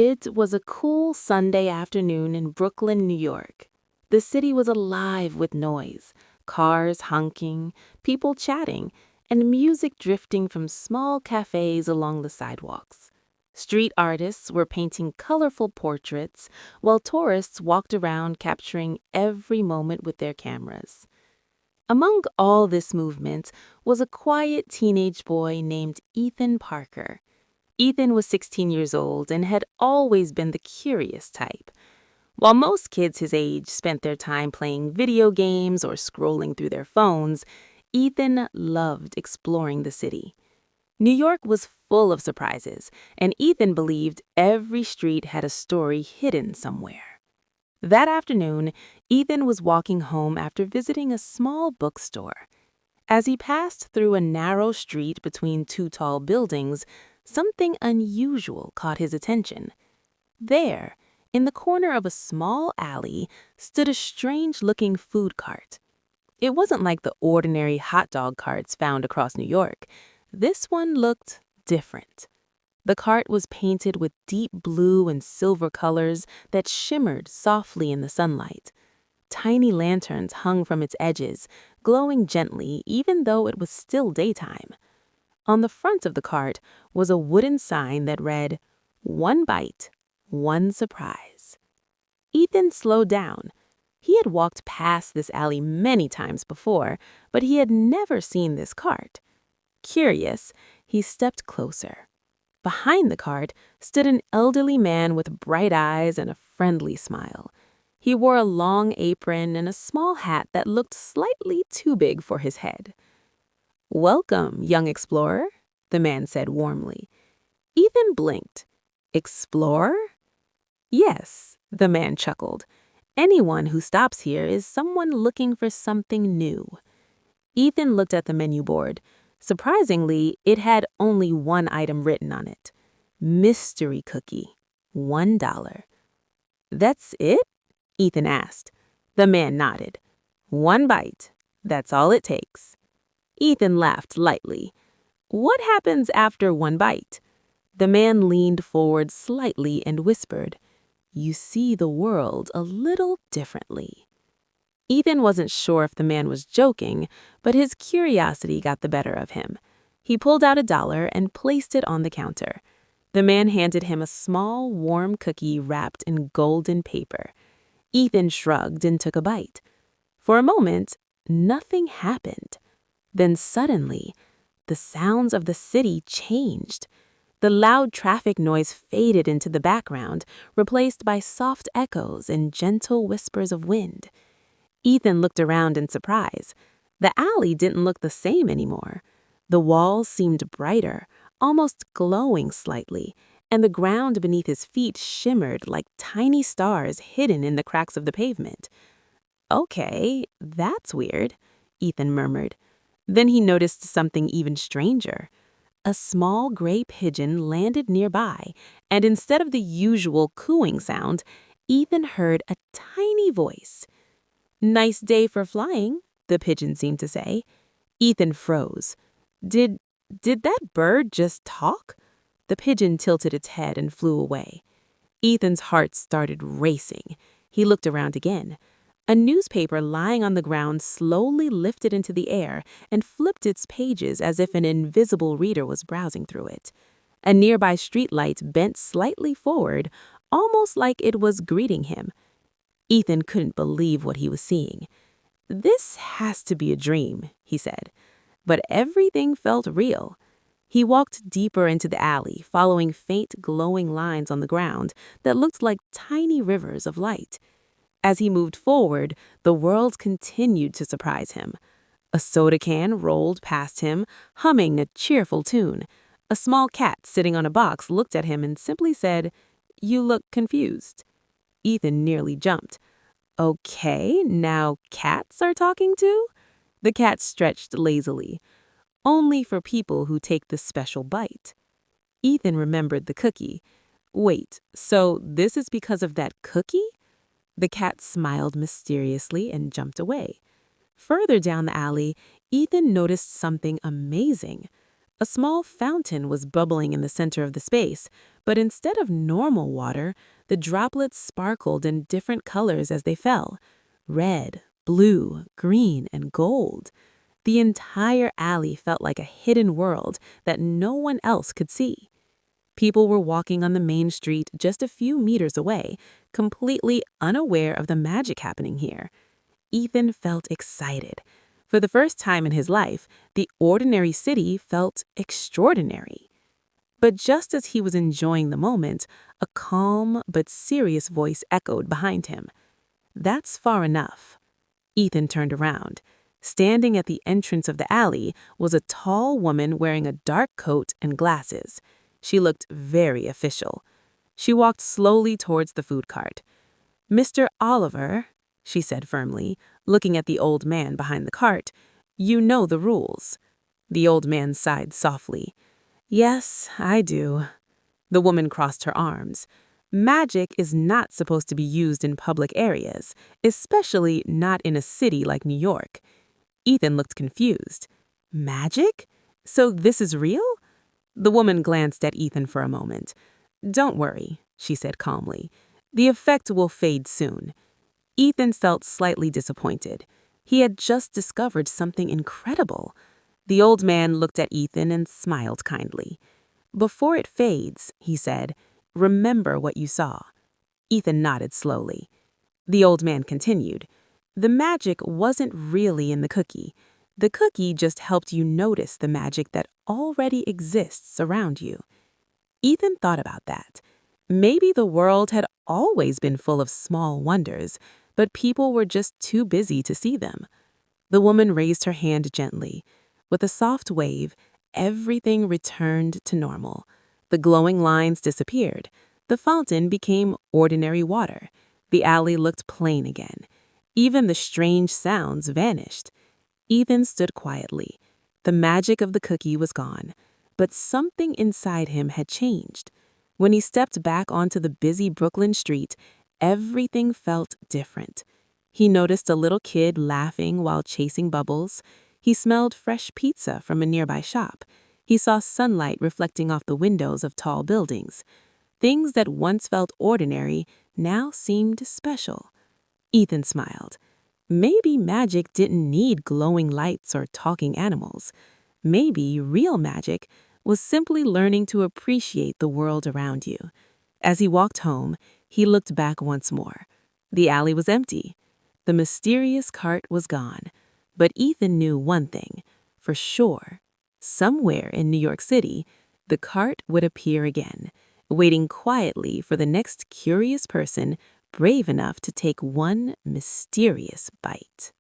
It was a cool Sunday afternoon in Brooklyn, New York. The city was alive with noise, cars honking, people chatting, and music drifting from small cafes along the sidewalks. Street artists were painting colorful portraits, while tourists walked around capturing every moment with their cameras. Among all this movement was a quiet teenage boy named Ethan Parker. Ethan was 16 years old and had always been the curious type. While most kids his age spent their time playing video games or scrolling through their phones, Ethan loved exploring the city. New York was full of surprises, and Ethan believed every street had a story hidden somewhere. That afternoon, Ethan was walking home after visiting a small bookstore. As he passed through a narrow street between two tall buildings, something unusual caught his attention. There, in the corner of a small alley, stood a strange-looking food cart. It wasn't like the ordinary hot dog carts found across New York. This one looked different. The cart was painted with deep blue and silver colors that shimmered softly in the sunlight. Tiny lanterns hung from its edges, glowing gently even though it was still daytime. On the front of the cart was a wooden sign that read, "One bite, one surprise." Ethan slowed down. He had walked past this alley many times before, but he had never seen this cart. Curious, he stepped closer. Behind the cart stood an elderly man with bright eyes and a friendly smile. He wore a long apron and a small hat that looked slightly too big for his head. "Welcome, young explorer," the man said warmly. Ethan blinked. "Explorer?" "Yes," the man chuckled. "Anyone who stops here is someone looking for something new." Ethan looked at the menu board. Surprisingly, it had only one item written on it. Mystery cookie, $1. "That's it?" Ethan asked. The man nodded. "One bite. That's all it takes." Ethan laughed lightly. "What happens after one bite?" The man leaned forward slightly and whispered, "You see the world a little differently." Ethan wasn't sure if the man was joking, but his curiosity got the better of him. He pulled out $1 and placed it on the counter. The man handed him a small, warm cookie wrapped in golden paper. Ethan shrugged and took a bite. For a moment, nothing happened. Then suddenly, the sounds of the city changed. The loud traffic noise faded into the background, replaced by soft echoes and gentle whispers of wind. Ethan looked around in surprise. The alley didn't look the same anymore. The walls seemed brighter, almost glowing slightly, and the ground beneath his feet shimmered like tiny stars hidden in the cracks of the pavement. "Okay, that's weird," Ethan murmured. Then he noticed something even stranger. A small gray pigeon landed nearby, and instead of the usual cooing sound, Ethan heard a tiny voice. "Nice day for flying," the pigeon seemed to say. Ethan froze. Did that bird just talk? The pigeon tilted its head and flew away. Ethan's heart started racing. He looked around again. A newspaper lying on the ground slowly lifted into the air and flipped its pages as if an invisible reader was browsing through it. A nearby streetlight bent slightly forward, almost like it was greeting him. Ethan couldn't believe what he was seeing. "This has to be a dream," he said. But everything felt real. He walked deeper into the alley, following faint glowing lines on the ground that looked like tiny rivers of light. As he moved forward, the world continued to surprise him. A soda can rolled past him, humming a cheerful tune. A small cat sitting on a box looked at him and simply said, "You look confused." Ethan nearly jumped. "Okay, now cats are talking too?" The cat stretched lazily. "Only for people who take the special bite." Ethan remembered the cookie. "Wait, so this is because of that cookie?" The cat smiled mysteriously and jumped away. Further down the alley, Ethan noticed something amazing. A small fountain was bubbling in the center of the space, But instead of normal water, the droplets sparkled in different colors as they fell: red, blue, green, and gold. The entire alley felt like a hidden world that no one else could see. People were walking on the main street just a few meters away, completely unaware of the magic happening here. Ethan felt excited. For the first time in his life, the ordinary city felt extraordinary. But just as he was enjoying the moment, a calm but serious voice echoed behind him. "That's far enough." Ethan turned around. Standing at the entrance of the alley was a tall woman wearing a dark coat and glasses. She looked very official. She walked slowly towards the food cart. "Mr. Oliver," she said firmly, looking at the old man behind the cart, "you know the rules." The old man sighed softly. "Yes, I do." The woman crossed her arms. "Magic is not supposed to be used in public areas, especially not in a city like New York." Ethan looked confused. "Magic? So this is real?" The woman glanced at Ethan for a moment. "Don't worry," she said calmly. "The effect will fade soon." Ethan felt slightly disappointed. He had just discovered something incredible. The old man looked at Ethan and smiled kindly. "Before it fades," he said, "remember what you saw." Ethan nodded slowly. The old man continued, "The magic wasn't really in the cookie. The cookie just helped you notice the magic that already exists around you." Ethan thought about that. Maybe the world had always been full of small wonders, but people were just too busy to see them. The woman raised her hand gently. With a soft wave, everything returned to normal. The glowing lines disappeared. The fountain became ordinary water. The alley looked plain again. Even the strange sounds vanished. Ethan stood quietly. The magic of the cookie was gone, but something inside him had changed. When he stepped back onto the busy Brooklyn street, everything felt different. He noticed a little kid laughing while chasing bubbles. He smelled fresh pizza from a nearby shop. He saw sunlight reflecting off the windows of tall buildings. Things that once felt ordinary now seemed special. Ethan smiled. Maybe magic didn't need glowing lights or talking animals. Maybe real magic was simply learning to appreciate the world around you. As he walked home, he looked back once more. The alley was empty. The mysterious cart was gone. But Ethan knew one thing, for sure. Somewhere in New York City, the cart would appear again, waiting quietly for the next curious person brave enough to take one mysterious bite.